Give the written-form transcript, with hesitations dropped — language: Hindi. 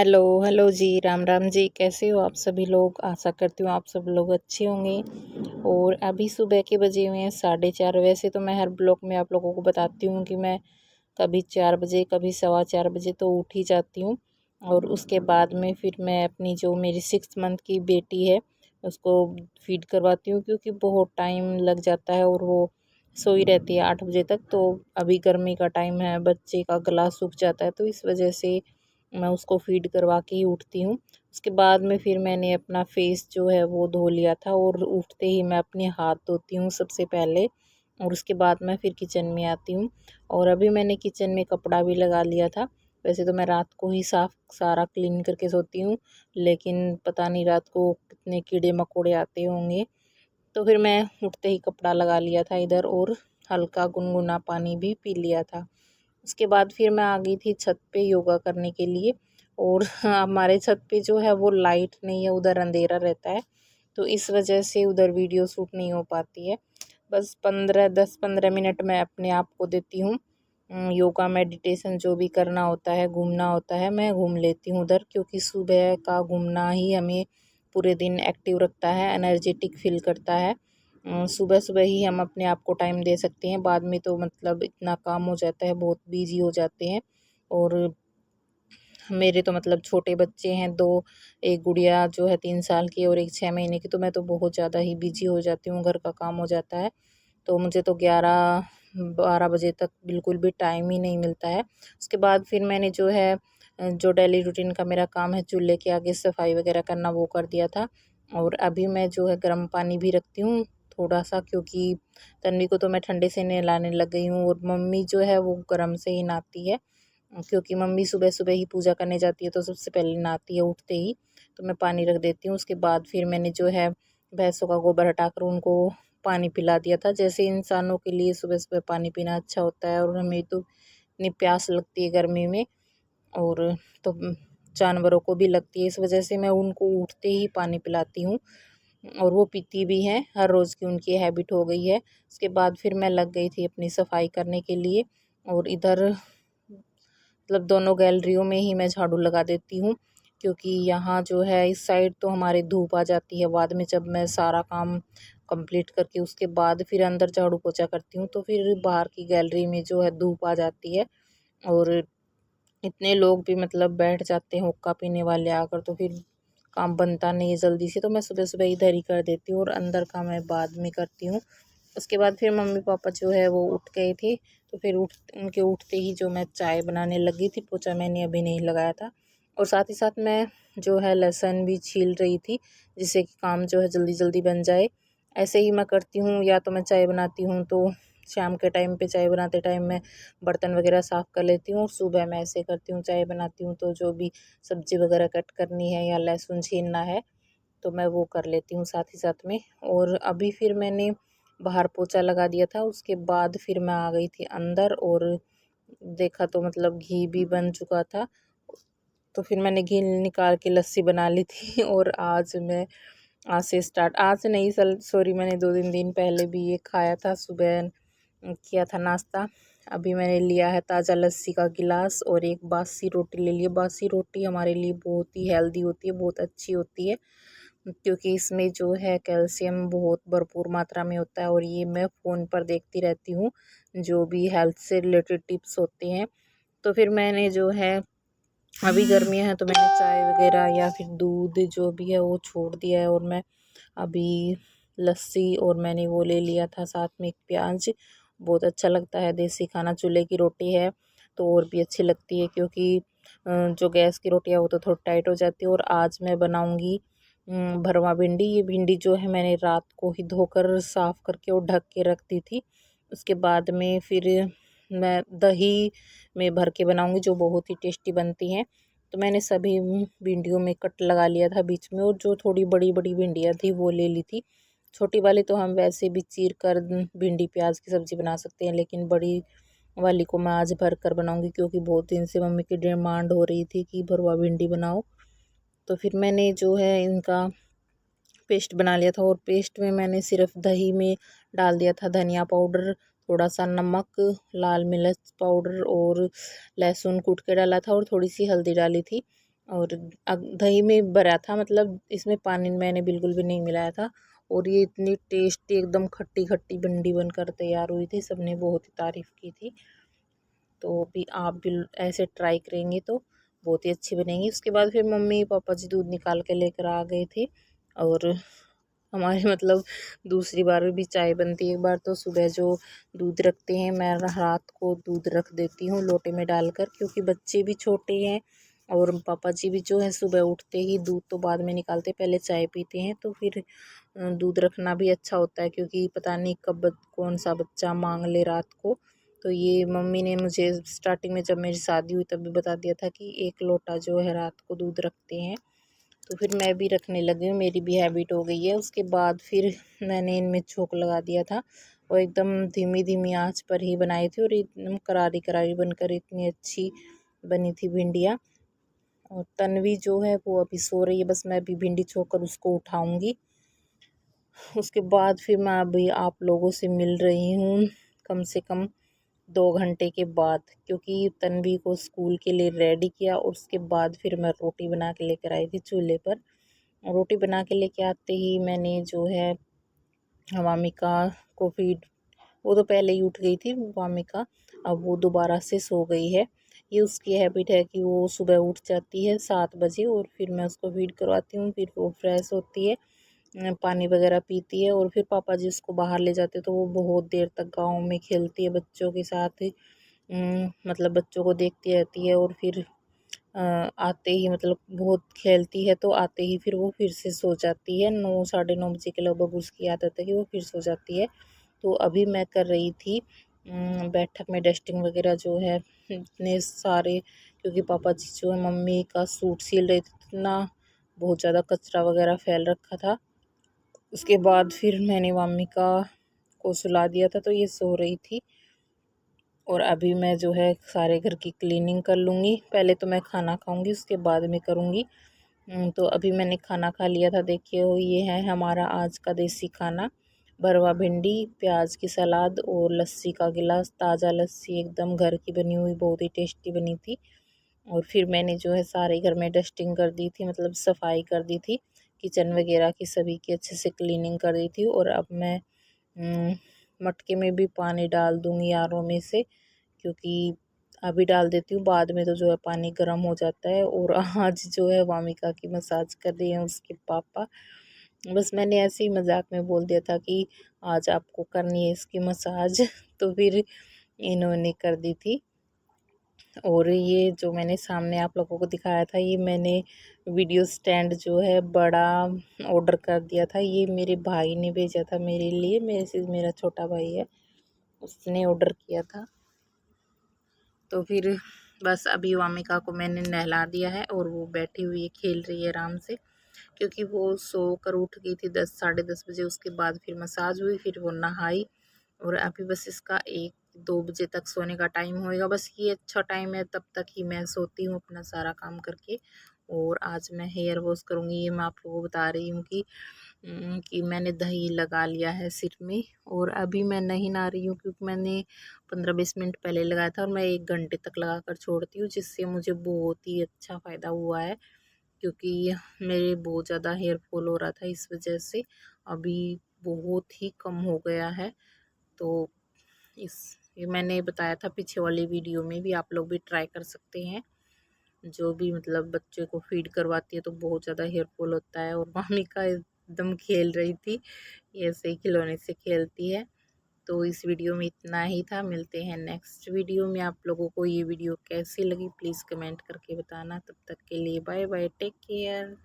हेलो हेलो जी, राम राम जी। कैसे हो आप सभी लोग? आशा करती हूँ आप सब लोग अच्छे होंगे। और अभी सुबह के बजे हुए हैं 4:30। वैसे तो मैं हर ब्लॉग में आप लोगों को बताती हूँ कि मैं कभी 4 बजे कभी 4:15 बजे तो उठ ही जाती हूँ। और उसके बाद में फिर मैं अपनी जो मेरी 6 मंथ की बेटी है उसको फीड करवाती हूँ, क्योंकि बहुत टाइम लग जाता है और वो सोई रहती है 8 बजे तक। तो अभी गर्मी का टाइम है, बच्चे का गला सूख जाता है, तो इस वजह से मैं उसको फ़ीड करवा के ही उठती हूँ। उसके बाद में फिर मैंने अपना फ़ेस जो है वो धो लिया था, और उठते ही मैं अपने हाथ धोती हूँ सबसे पहले, और उसके बाद मैं फिर किचन में आती हूँ। और अभी मैंने किचन में कपड़ा भी लगा लिया था। वैसे तो मैं रात को ही सारा क्लीन करके सोती हूँ, लेकिन पता नहीं रात को कितने कीड़े मकोड़े आते होंगे। तो फिर मैं उठते ही कपड़ा लगा लिया था इधर, और हल्का गुनगुना पानी भी पी लिया था। उसके बाद फिर मैं आ गई थी छत पे योगा करने के लिए। और हमारे छत पे जो है वो लाइट नहीं है, उधर अंधेरा रहता है, तो इस वजह से उधर वीडियो शूट नहीं हो पाती है। बस 10-15 मिनट मैं अपने आप को देती हूँ। योगा मेडिटेशन जो भी करना होता है, घूमना होता है, मैं घूम लेती हूँ उधर, क्योंकि सुबह का घूमना ही हमें पूरे दिन एक्टिव रखता है, एनर्जेटिक फील करता है। सुबह सुबह ही हम अपने आप को टाइम दे सकते हैं, बाद में तो मतलब इतना काम हो जाता है, बहुत बिजी हो जाते हैं। और मेरे तो मतलब छोटे बच्चे हैं दो, एक गुड़िया जो है 3 साल की और एक 6 महीने की, तो मैं तो बहुत ज़्यादा ही बिजी हो जाती हूँ, घर का काम हो जाता है। तो मुझे तो 11-12 बजे तक बिल्कुल भी टाइम ही नहीं मिलता है। उसके बाद फिर मैंने जो है जो डेली रूटीन का मेरा काम है, चूल्हे के आगे सफाई वगैरह करना, वो कर दिया था। और अभी मैं जो है गर्म पानी भी रखती हूँ थोड़ा सा, क्योंकि तन्वी को तो मैं ठंडे से नहलाने लग गई हूँ, और मम्मी जो है वो गर्म से ही नहाती है, क्योंकि मम्मी सुबह सुबह ही पूजा करने जाती है, तो सबसे पहले नहाती है उठते ही। तो मैं पानी रख देती हूँ। उसके बाद फिर मैंने जो है भैंसों का गोबर हटाकर उनको पानी पिला दिया था। जैसे इंसानों के लिए सुबह सुबह पानी पीना अच्छा होता है, और हमें तो इतनी प्यास लगती है गर्मी में, और तो जानवरों को भी लगती है, इस वजह से मैं उनको उठते ही पानी पिलाती हूँ। और वो पीती भी हैं, हर रोज़ की उनकी हैबिट हो गई है। उसके बाद फिर मैं लग गई थी अपनी सफाई करने के लिए, और इधर मतलब दोनों गैलरियों में ही मैं झाड़ू लगा देती हूँ, क्योंकि यहाँ जो है इस साइड तो हमारे धूप आ जाती है। बाद में जब मैं सारा काम कंप्लीट करके उसके बाद फिर अंदर झाड़ू पोछा करती हूँ, तो फिर बाहर की गैलरी में जो है धूप आ जाती है, और इतने लोग भी मतलब बैठ जाते हैं हुक्का पीने वाले आकर, तो फिर काम बनता नहीं है जल्दी से। तो मैं सुबह सुबह इधर ही कर देती हूँ, और अंदर का मैं बाद में करती हूँ। उसके बाद फिर मम्मी पापा जो है वो उठ गए थे, तो फिर उनके उठते ही जो मैं चाय बनाने लगी थी, पोछा मैंने अभी नहीं लगाया था। और साथ ही साथ मैं जो है लहसुन भी छील रही थी, जिससे कि काम जो है जल्दी जल्दी बन जाए। ऐसे ही मैं करती हूँ, या तो मैं चाय बनाती हूँ तो शाम के टाइम पे चाय बनाते टाइम मैं बर्तन वगैरह साफ़ कर लेती हूँ, और सुबह मैं ऐसे करती हूँ, चाय बनाती हूँ तो जो भी सब्ज़ी वगैरह कट करनी है या लहसुन छीलना है, तो मैं वो कर लेती हूँ साथ ही साथ में। और अभी फिर मैंने बाहर पोछा लगा दिया था, उसके बाद फिर मैं आ गई थी अंदर, और देखा तो मतलब घी भी बन चुका था। तो फिर मैंने घी निकाल के लस्सी बना ली थी। और आज से नहीं, सॉरी, मैंने 2-3 दिन पहले भी ये खाया था, सुबह किया था नाश्ता। अभी मैंने लिया है ताज़ा लस्सी का गिलास, और एक बासी रोटी ले ली है। बासी रोटी हमारे लिए बहुत ही हेल्दी होती है, बहुत अच्छी होती है, क्योंकि इसमें जो है कैल्शियम बहुत भरपूर मात्रा में होता है। और ये मैं फ़ोन पर देखती रहती हूँ, जो भी हेल्थ से रिलेटेड टिप्स होते हैं। तो फिर मैंने जो है, अभी गर्मियाँ हैं तो मैंने चाय वगैरह या फिर दूध जो भी है वो छोड़ दिया है, और मैं अभी लस्सी, और मैंने वो ले लिया था साथ में एक प्याज। बहुत अच्छा लगता है देसी खाना, चूल्हे की रोटी है तो और भी अच्छी लगती है, क्योंकि जो गैस की रोटी है वो तो थोड़ी टाइट हो जाती है। और आज मैं बनाऊंगी भरवा भिंडी। ये भिंडी जो है मैंने रात को ही धोकर साफ़ करके और ढक के रख दी थी। उसके बाद में फिर मैं दही में भर के बनाऊंगी, जो बहुत ही टेस्टी बनती हैं। तो मैंने सभी भिंडियों में कट लगा लिया था बीच में, और जो थोड़ी बड़ी बड़ी भिंडियाँ थी वो ले ली थी। छोटी वाली तो हम वैसे भी चीर कर भिंडी प्याज की सब्ज़ी बना सकते हैं, लेकिन बड़ी वाली को मैं आज भर कर बनाऊंगी, क्योंकि बहुत दिन से मम्मी की डिमांड हो रही थी कि भरवा भिंडी बनाओ। तो फिर मैंने जो है इनका पेस्ट बना लिया था, और पेस्ट में मैंने सिर्फ दही में डाल दिया था धनिया पाउडर, थोड़ा सा नमक, लाल मिर्च पाउडर, और लहसुन कूट के डाला था, और थोड़ी सी हल्दी डाली थी। और दही में भरा था, मतलब इसमें पानी मैंने बिल्कुल भी नहीं मिलाया था। और ये इतनी टेस्टी एकदम खट्टी खट्टी भिंडी बनकर तैयार हुई थी, सबने बहुत ही तारीफ़ की थी। तो भी आप भी ऐसे ट्राई करेंगे तो बहुत ही अच्छी बनेगी। उसके बाद फिर मम्मी पापा जी दूध निकाल के लेकर आ गए थे। और हमारे मतलब दूसरी बार भी चाय बनती है। एक बार तो सुबह जो दूध रखते हैं, मैं रात को दूध रख देती हूँ लोटे में डालकर, क्योंकि बच्चे भी छोटे हैं और पापा जी भी जो है सुबह उठते ही दूध तो बाद में निकालते, पहले चाय पीते हैं। तो फिर दूध रखना भी अच्छा होता है, क्योंकि पता नहीं कब कौन सा बच्चा मांग ले रात को। तो ये मम्मी ने मुझे स्टार्टिंग में जब मेरी शादी हुई तब भी बता दिया था कि 1 लोटा जो है रात को दूध रखते हैं। तो फिर मैं भी रखने लगी हूँ, मेरी भी हैबिट हो गई है। उसके बाद फिर मैंने इनमें छोंक लगा दिया था और एकदम धीमी धीमी आंच पर ही बनाई थी, और एकदम करारी करारी बनकर इतनी अच्छी बनी थी भिंडियाँ। और तन्वी जो है वो अभी सो रही है, बस मैं अभी भिंडी छोंक कर उसको उठाऊंगी। उसके बाद फिर मैं अभी आप लोगों से मिल रही हूँ कम से कम 2 घंटे के बाद, क्योंकि तन्वी को स्कूल के लिए रेडी किया और उसके बाद फिर मैं रोटी बना के लेकर आई थी चूल्हे पर। रोटी बना के लेके आते ही मैंने जो है वामिका को फीड, वो तो पहले ही उठ गई थी वामिका, अब वो दोबारा से सो गई है। ये उसकी हैबिट है कि वो सुबह उठ जाती है 7 बजे और फिर मैं उसको फीड करवाती हूँ, फिर वो फ्रेश होती है, पानी वगैरह पीती है और फिर पापा जी उसको बाहर ले जाते हैं। तो वो बहुत देर तक गाँव में खेलती है बच्चों के साथ, मतलब बच्चों को देखती रहती है। और फिर आते ही मतलब बहुत खेलती है, तो आते ही फिर वो फिर से सो जाती है। 9 साढ़े 9 बजे के लगभग उसकी आदत है कि वो फिर सो जाती है। तो अभी मैं कर रही थी बैठक में डस्टिंग वगैरह जो है इतने सारे, क्योंकि पापा जी जो है मम्मी का सूट सिल रहे थे, इतना बहुत ज़्यादा कचरा वगैरह फैल रखा था। उसके बाद फिर मैंने वामिका को सुला दिया था, तो ये सो रही थी। और अभी मैं जो है सारे घर की क्लीनिंग कर लूँगी। पहले तो मैं खाना खाऊँगी, उसके बाद में करूँगी। तो अभी मैंने खाना खा लिया था। देखिए हो, ये है हमारा आज का देसी खाना, भरवा भिंडी, प्याज की सलाद और लस्सी का गिलास। ताज़ा लस्सी एकदम घर की बनी हुई, बहुत ही टेस्टी बनी थी। और फिर मैंने जो है सारे घर में डस्टिंग कर दी थी, मतलब सफाई कर दी थी, किचन वगैरह की सभी की अच्छे से क्लीनिंग कर दी थी। और अब मैं मटके में भी पानी डाल दूँगी आरओ में से, क्योंकि अभी डाल देती हूँ, बाद में तो जो है पानी गर्म हो जाता है। और आज जो है वामिका की मसाज कर रही हैं उसके पापा। बस मैंने ऐसे ही मजाक में बोल दिया था कि आज आपको करनी है इसकी मसाज तो फिर इन्होंने कर दी थी। और ये जो मैंने सामने आप लोगों को दिखाया था, ये मैंने वीडियो स्टैंड जो है बड़ा ऑर्डर कर दिया था। ये मेरे भाई ने भेजा था मेरे लिए, मेरे से मेरा छोटा भाई है, उसने ऑर्डर किया था। तो फिर बस अभी वामिका को मैंने नहला दिया है और वो बैठी हुई है, खेल रही है आराम से, क्योंकि वो सो कर उठ गई थी 10 साढ़े 10 बजे। उसके बाद फिर मसाज हुई, फिर वो नहाई। और अभी बस इसका 1-2 बजे तक सोने का टाइम होएगा। बस ये अच्छा टाइम है, तब तक ही मैं सोती हूँ अपना सारा काम करके। और आज मैं हेयर वॉश करूँगी, ये मैं आप लोगों को बता रही हूँ कि मैंने दही लगा लिया है सिर में। और अभी मैं नहीं नहा रही हूँ, क्योंकि मैंने 15-20 मिनट पहले लगाया था और मैं 1 घंटे तक लगा कर छोड़ती हूँ, जिससे मुझे बहुत ही अच्छा फ़ायदा हुआ है। क्योंकि मेरे बहुत ज़्यादा हेयर फॉल हो रहा था, इस वजह से अभी बहुत ही कम हो गया है। तो इस ये मैंने बताया था पीछे वाली वीडियो में भी, आप लोग भी ट्राई कर सकते हैं। जो भी मतलब बच्चे को फीड करवाती है तो बहुत ज़्यादा हेयर फॉल होता है। और मामी का एकदम खेल रही थी, ये ऐसे ही खिलौने से खेलती है। तो इस वीडियो में इतना ही था, मिलते हैं नेक्स्ट वीडियो में। आप लोगों को ये वीडियो कैसी लगी प्लीज़ कमेंट करके बताना। तब तक के लिए बाय बाय, टेक केयर।